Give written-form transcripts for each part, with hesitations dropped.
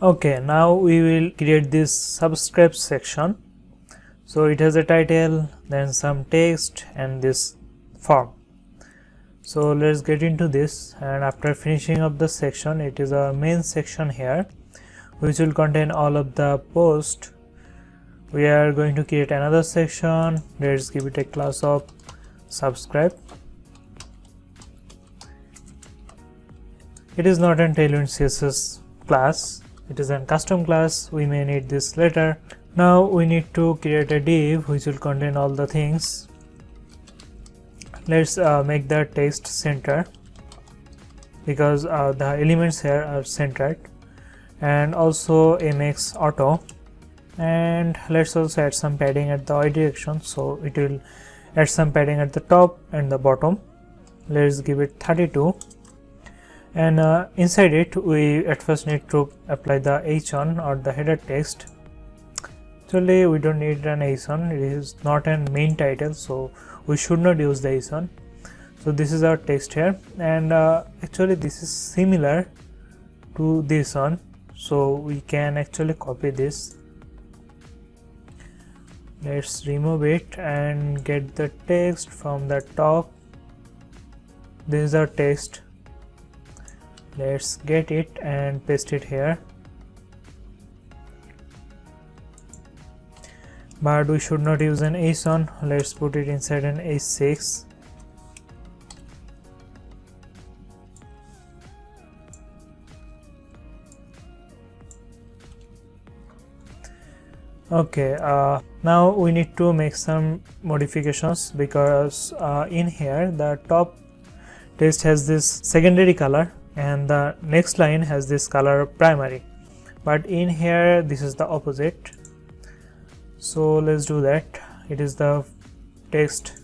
Okay, now we will create this subscribe section. So it has a title, then some text and this form. So let's get into this, and after finishing up the section, it is our main section here, which will contain all of the post. We are going to create another section. Let's give it a class of subscribe. It is not an Tailwind CSS class, it is a custom class. We may need this later. Now we need to create a div which will contain all the things. Let's make the text center, because the elements here are centered, and also MX auto, and let's also add some padding at the y direction, so it will add some padding at the top and the bottom. Let's give it 32, and inside it we at first need to apply the h1 or the header text. Actually we don't need an h1, it is not a main title, so we should not use the h1. So this is our text here, and actually this is similar to this one, so we can actually copy this. Let's remove it and get the text from the top. This is our text. Let's get it and paste it here, but we should not use an h1. Let's put it inside an h6. Okay, now we need to make some modifications, because in here the top text has this secondary color and the next line has this color primary, but in here this is the opposite. So let's do that. It is the text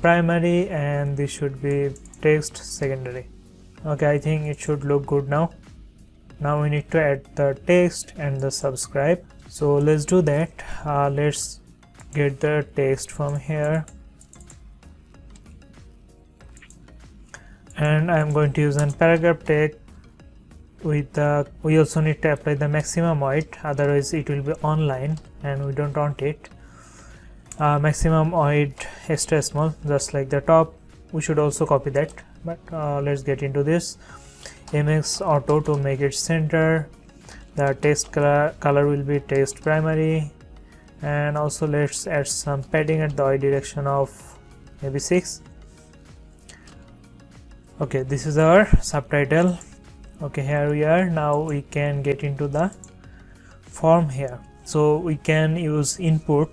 primary and this should be text secondary. Okay, I think it should look good now. Now we need to add the text and the subscribe. So let's do that. Let's get the text from here, and I'm going to use a paragraph tag with the, we also need to apply the maximum height, otherwise it will be online and we don't want it. Maximum height extra small, just like the top. We should also copy that, but let's get into this. MX auto to make it center. The text color will be text primary, and also let's add some padding at the y direction of maybe 6. Okay, this is our subtitle. Okay, here we are. Now we can get into the form here. So we can use input.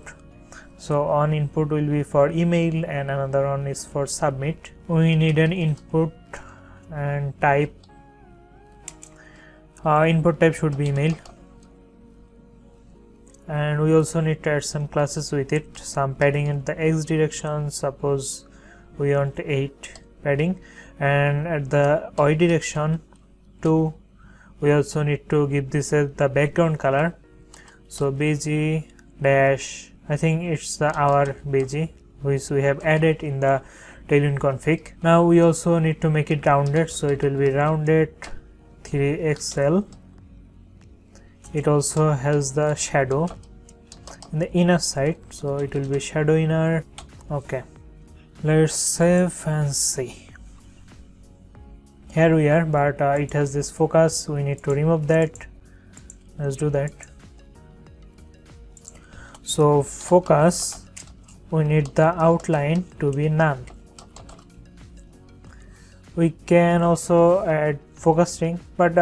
So on input will be for email and another one is for submit. We need an input and type. Input type should be email, and we also need to add some classes with it, some padding in the x direction. Suppose we want 8 padding, and at the y direction 2 we also need to give this as the background color. So bg dash, I think it's the our bg which we have added in the Tailwind config. Now we also need to make it rounded, so it will be rounded 3xl. It also has the shadow in the inner side, so it will be shadow inner. Okay, let's save and see. Here we are, but it has this focus. We need to remove that. Let's do that. So focus, we need the outline to be none. We can also add focus string, but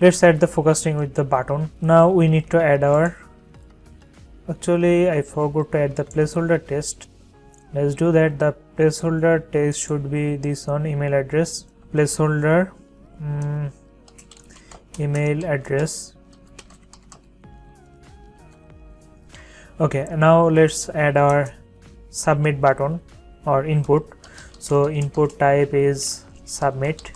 let's add the focus string with the button. Now we need to add our, actually I forgot to add the placeholder text. Let's do that. The placeholder text should be this one, email address, placeholder email address. Okay, now let's add our submit button or input. So input type is submit.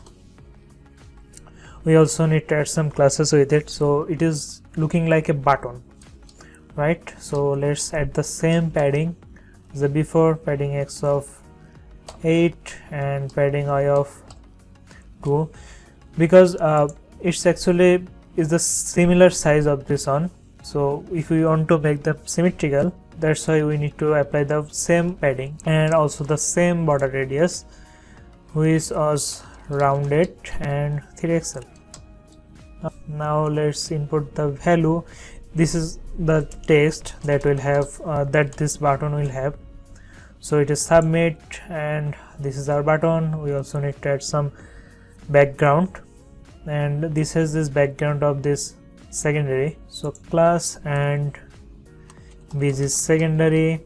We also need to add some classes with it, so it is looking like a button, right? So let's add the same padding as the before, padding x of 8 and padding y of 2, because it's actually is the similar size of this one. So if we want to make them symmetrical, that's why we need to apply the same padding and also the same border radius, which was rounded and 3xl. Now let's input the value. This is the text that will have that this button will have. So it is submit, and this is our button. We also need to add some background, and this has this background of this secondary. So class and this is secondary,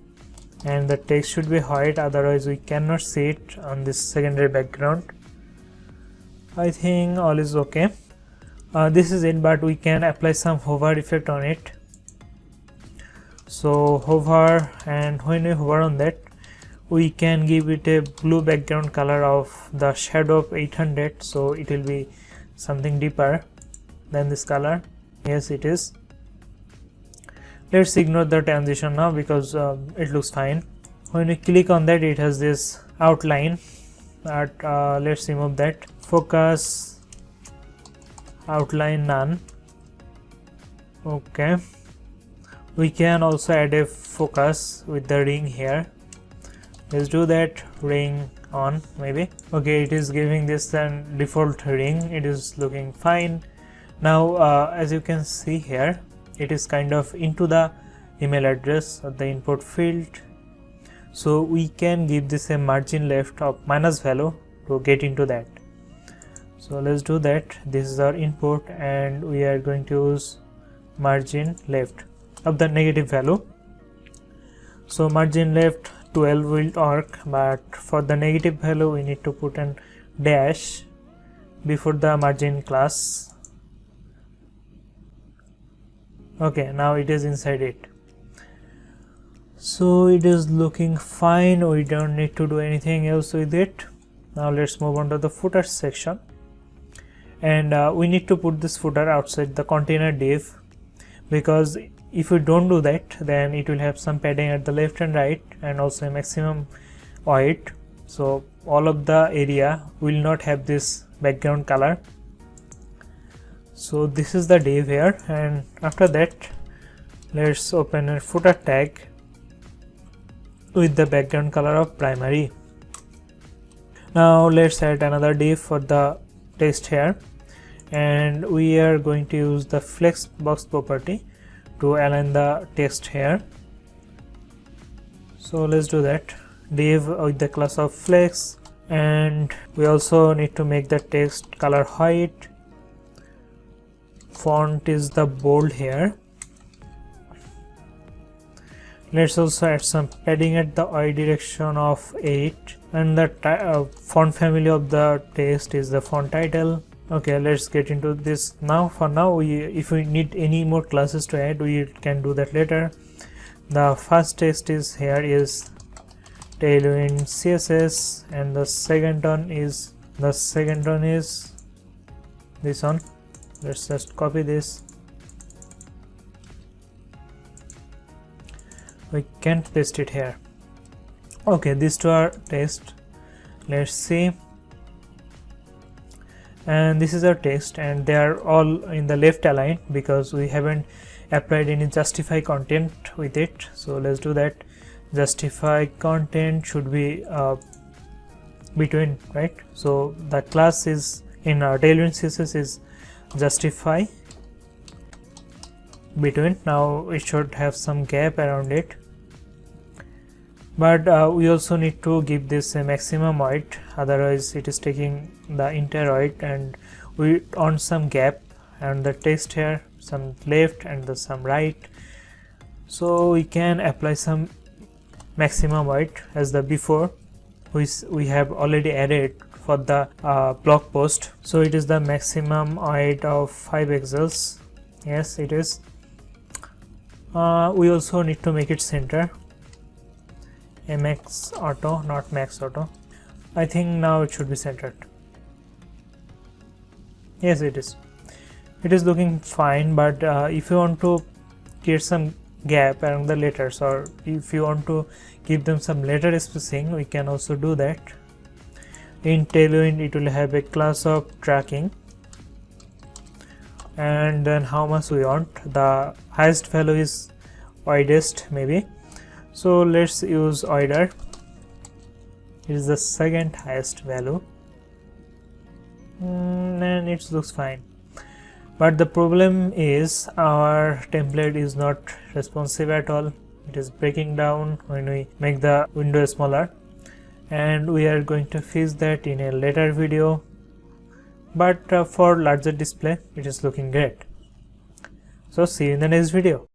and the text should be white, otherwise we cannot see it on this secondary background. I think all is okay. This is it, but we can apply some hover effect on it. So hover, and when we hover on that, we can give it a blue background color of the shadow of 800, so it will be something deeper than this color. Yes, it is. Let's ignore the transition now because it looks fine. When we click on that, it has this outline, but let's remove that. Focus, outline none. Okay, we can also add a focus with the ring here. Let's do that. Ring on, maybe. Okay, it is giving this an default ring. It is looking fine. Now as you can see here, it is kind of into the email address of the input field, so we can give this a margin left of minus value to get into that. So let's do that. This is our input, and we are going to use margin left of the negative value. So margin left 12 will work, but for the negative value we need to put an dash before the margin class. Okay, now it is inside it. So it is looking fine. We don't need to do anything else with it. Now let's move on to the footer section, and we need to put this footer outside the container div, because if we don't do that, then it will have some padding at the left and right, and also a maximum white. So all of the area will not have this background color. So this is the div here, and after that let's open a footer tag with the background color of primary. Now let's add another div for the text here, and we are going to use the flex box property to align the text here. So let's do that. Div with the class of flex, and we also need to make the text color white. Font is the bold here. Let's also add some padding at the Y direction of 8, and the font family of the text is the font title. Okay, let's get into this now. For now, if we need any more classes to add, we can do that later. The first text is here is Tailwind CSS, and the second one is this one. Let's just copy this. We can't paste it here. Okay, these two are text. Let's see. And this is our text, and they are all in the left align because we haven't applied any justify content with it. So let's do that. Justify content should be between, right? So the class is in our Tailwind CSS is justify between. Now it should have some gap around it, but we also need to give this a maximum height, otherwise it is taking the entire height, and we want some gap and the text here, some left and some right. So we can apply some maximum height as the before, which we have already added for the blog post. So it is the maximum height of 5 pixels. Yes, it is. We also need to make it center. MX auto, not max auto. I think now it should be centered. Yes, it is. It is looking fine, but if you want to create some gap around the letters, or if you want to give them some letter spacing, we can also do that. In Tailwind, it will have a class of tracking, and then how much we want. The highest value is widest maybe, so let's use wider. It is the second highest value, and it looks fine. But the problem is our template is not responsive at all. It is breaking down when we make the window smaller, and we are going to fix that in a later video. But for larger display it is looking great. So see you in the next video.